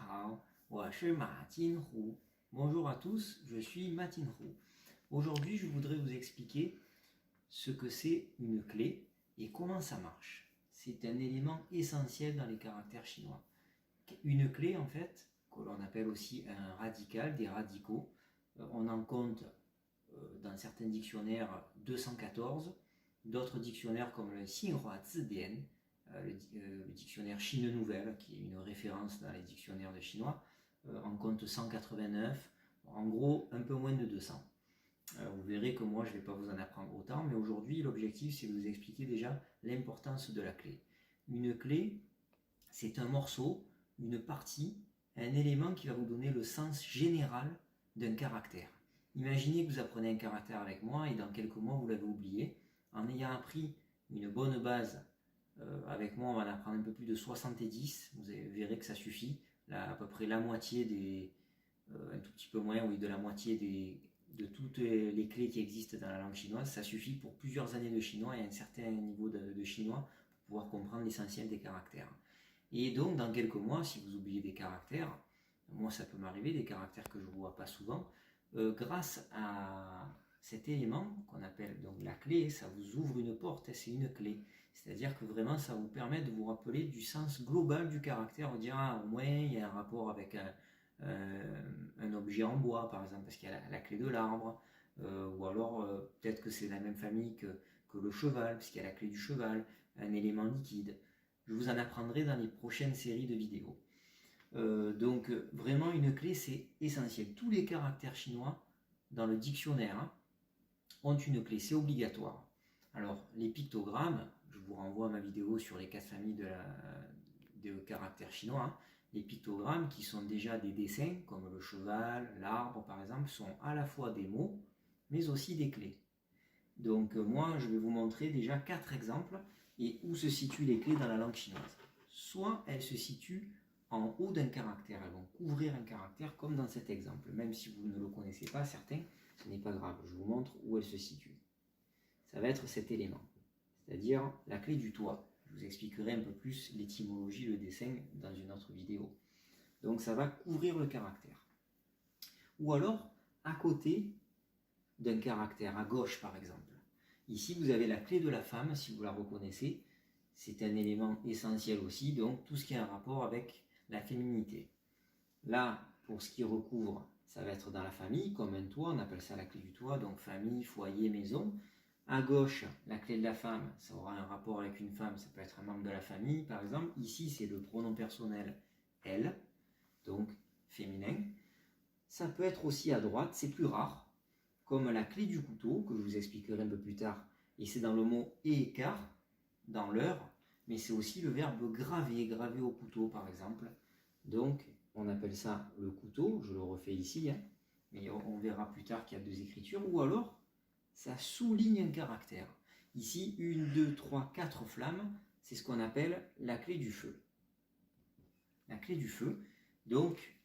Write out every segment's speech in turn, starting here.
好，我是马金虎. Bonjour à tous, je suis Ma Tinhu. Aujourd'hui, je voudrais vous expliquer ce que c'est une clé et comment ça marche. C'est un élément essentiel dans les caractères chinois. Une clé, en fait, que l'on appelle aussi un radical, des radicaux, on en compte dans certains dictionnaires 214, d'autres dictionnaires comme le Xinhua Zidian, le dictionnaire Chine Nouvelle, qui est une référence dans les dictionnaires de chinois, en compte 189, en gros un peu moins de 200. Vous verrez que moi je ne vais pas vous en apprendre autant, mais aujourd'hui l'objectif c'est de vous expliquer déjà l'importance de la clé. Une clé, c'est un morceau, une partie, un élément qui va vous donner le sens général d'un caractère. Imaginez que vous apprenez un caractère avec moi et dans quelques mois vous l'avez oublié. En ayant appris une bonne base, avec moi on va en apprendre un peu plus de 70, vous verrez que ça suffit. Là, à peu près la moitié des, un tout petit peu moins, oui, de la moitié de toutes les clés qui existent dans la langue chinoise, ça suffit pour plusieurs années de chinois et un certain niveau de chinois pour pouvoir comprendre l'essentiel des caractères. Et donc dans quelques mois, si vous oubliez des caractères, moi ça peut m'arriver, des caractères que je ne vois pas souvent, grâce à cet élément qu'on appelle donc la clé, ça vous ouvre une porte, c'est une clé. C'est-à-dire que vraiment ça vous permet de vous rappeler du sens global du caractère. On dira au moins il y a un rapport avec un objet en bois par exemple, parce qu'il y a la clé de l'arbre, ou alors peut-être que c'est la même famille que le cheval, parce qu'il y a la clé du cheval, un élément liquide. Je vous en apprendrai dans les prochaines séries de vidéos. Donc vraiment une clé c'est essentiel. Tous les caractères chinois dans le dictionnaire ont une clé, c'est obligatoire. Alors les pictogrammes, je vous renvoie à ma vidéo sur les 4 familles de caractères chinois. Les pictogrammes qui sont déjà des dessins comme le cheval, l'arbre par exemple, sont à la fois des mots mais aussi des clés. Donc moi je vais vous montrer déjà 4 exemples et où se situent les clés dans la langue chinoise. Soit elles se situent en haut d'un caractère, elles vont couvrir un caractère comme dans cet exemple. Même si vous ne le connaissez pas, certains, ce n'est pas grave, je vous montre où elles se situent. Ça va être cet élément, c'est-à-dire la clé du toit. Je vous expliquerai un peu plus l'étymologie, le dessin dans une autre vidéo. Donc ça va couvrir le caractère. Ou alors, à côté d'un caractère, à gauche par exemple. Ici, vous avez la clé de la femme, si vous la reconnaissez. C'est un élément essentiel aussi, donc tout ce qui a un rapport avec la féminité. Là, pour ce qui recouvre, ça va être dans la famille, comme un toit, on appelle ça la clé du toit, donc famille, foyer, maison. À gauche, la clé de la femme, ça aura un rapport avec une femme, ça peut être un membre de la famille, par exemple. Ici, c'est le pronom personnel elle, donc féminin. Ça peut être aussi à droite, c'est plus rare, comme la clé du couteau, que je vous expliquerai un peu plus tard, et c'est dans le mot écart, dans l'heure, mais c'est aussi le verbe graver, graver au couteau par exemple. Donc on appelle ça le couteau, je le refais ici, mais on verra plus tard qu'il y a 2 écritures, ou alors ça souligne un caractère. Ici, 1, 2, 3, 4 flammes, c'est ce qu'on appelle la clé du feu. La clé du feu, donc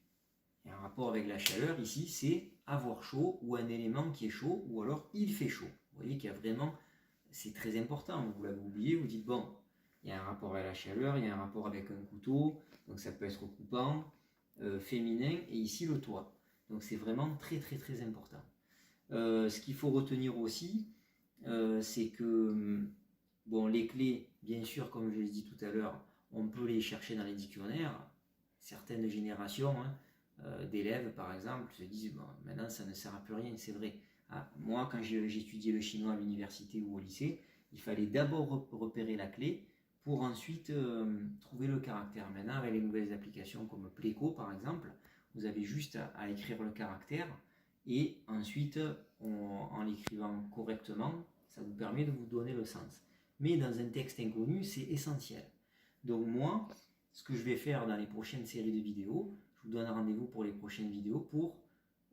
il y a un rapport avec la chaleur, ici c'est avoir chaud, ou un élément qui est chaud, ou alors il fait chaud. Vous voyez qu'il y a vraiment, c'est très important, vous l'avez oublié, vous dites bon, il y a un rapport avec la chaleur, il y a un rapport avec un couteau, donc ça peut être coupant, féminin, et ici le toit. Donc c'est vraiment très très très important. Ce qu'il faut retenir aussi, c'est que bon, les clés, bien sûr, comme je l'ai dit tout à l'heure, on peut les chercher dans les dictionnaires. Certaines générations d'élèves, par exemple, se disent bon, maintenant ça ne sert à plus rien, c'est vrai. Moi, quand j'étudiais le chinois à l'université ou au lycée, il fallait d'abord repérer la clé pour ensuite trouver le caractère. Maintenant, avec les nouvelles applications comme Pléco, par exemple, vous avez juste à écrire le caractère et ensuite, en l'écrivant correctement, ça vous permet de vous donner le sens. Mais dans un texte inconnu, c'est essentiel. Donc moi, ce que je vais faire dans les prochaines séries de vidéos, je vous donne rendez-vous pour les prochaines vidéos pour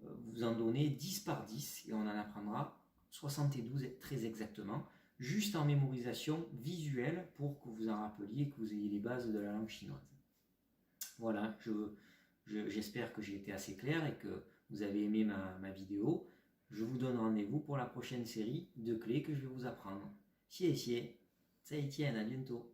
vous en donner 10 par 10 et on en apprendra 72 très exactement, juste en mémorisation visuelle pour que vous en rappeliez et que vous ayez les bases de la langue chinoise. Voilà, j'espère que j'ai été assez clair et que vous avez aimé ma vidéo. Je vous donne rendez-vous pour la prochaine série de clés que je vais vous apprendre. 谢谢，再见，à bientôt.